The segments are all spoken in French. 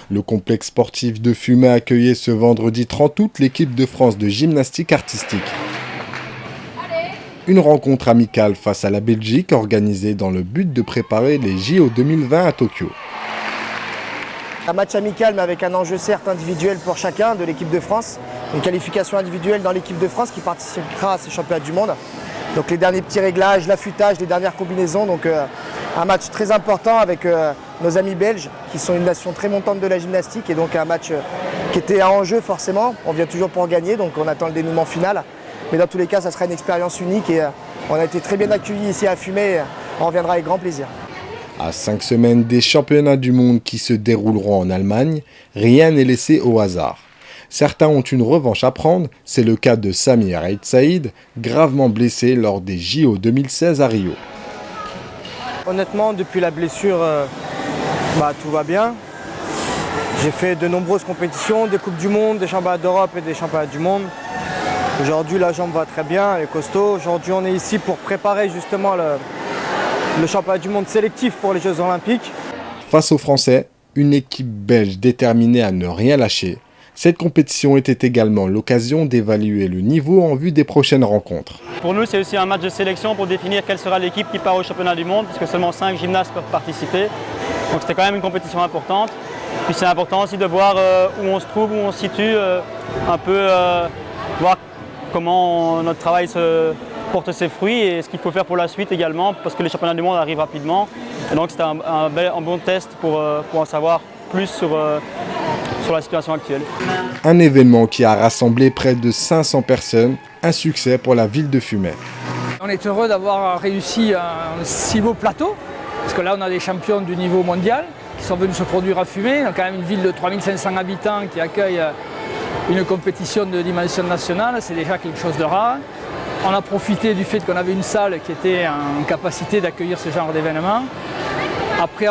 Le complexe sportif de Fumay accueillait ce vendredi 30 août l'équipe de France de gymnastique artistique. Une rencontre amicale face à la Belgique organisée dans le but de préparer les JO 2020 à Tokyo. Un match amical mais avec un enjeu certes individuel pour chacun de l'équipe de France. Une qualification individuelle dans l'équipe de France qui participera à ces championnats du monde. Donc les derniers petits réglages, l'affûtage, les dernières combinaisons. Donc un match très important avec nos amis belges qui sont une nation très montante de la gymnastique. Et donc un match qui était à enjeu forcément. On vient toujours pour gagner, donc on attend le dénouement final. Mais dans tous les cas, ça sera une expérience unique et on a été très bien accueillis ici à Fumay. On reviendra avec grand plaisir. À 5 semaines des championnats du monde qui se dérouleront en Allemagne, rien n'est laissé au hasard. Certains ont une revanche à prendre, c'est le cas de Samir Eid Saïd, gravement blessé lors des JO 2016 à Rio. Honnêtement, depuis la blessure, tout va bien. J'ai fait de nombreuses compétitions, des Coupes du Monde, des Championnats d'Europe et des Championnats du Monde. Aujourd'hui, la jambe va très bien, elle est costaud. Aujourd'hui, on est ici pour préparer justement le championnat du monde sélectif pour les Jeux Olympiques. Face aux Français, une équipe belge déterminée à ne rien lâcher. Cette compétition était également l'occasion d'évaluer le niveau en vue des prochaines rencontres. Pour nous, c'est aussi un match de sélection pour définir quelle sera l'équipe qui part au championnat du monde, puisque seulement 5 gymnastes peuvent participer. Donc c'était quand même une compétition importante. Puis c'est important aussi de voir où on se trouve, où on se situe, un peu voir comment notre travail porte ses fruits et ce qu'il faut faire pour la suite également, parce que les championnats du monde arrivent rapidement. Et donc c'était un bon test pour en savoir plus sur la situation actuelle. Un événement qui a rassemblé près de 500 personnes, un succès pour la ville de Fumay. On est heureux d'avoir réussi un si beau plateau, parce que là on a des champions du niveau mondial qui sont venus se produire à Fumay, donc quand même une ville de 3500 habitants qui accueille une compétition de dimension nationale, c'est déjà quelque chose de rare. On a profité du fait qu'on avait une salle qui était en capacité d'accueillir ce genre d'événement. Après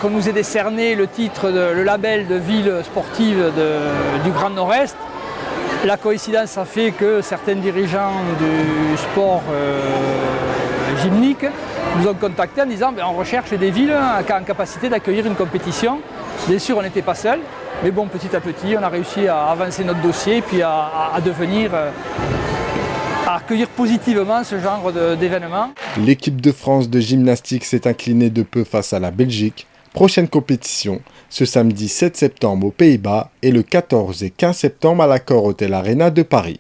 qu'on nous ait décerné le titre, le label de ville sportive du Grand Nord-Est, la coïncidence a fait que certains dirigeants du sport gymnique nous ont contactés en disant on recherche des villes en capacité d'accueillir une compétition. Bien sûr, on n'était pas seuls, mais bon, petit à petit, on a réussi à avancer notre dossier et puis à accueillir positivement ce genre d'événement. L'équipe de France de gymnastique s'est inclinée de peu face à la Belgique. Prochaine compétition, ce samedi 7 septembre aux Pays-Bas et le 14 et 15 septembre à l'Accor Hotel Arena de Paris.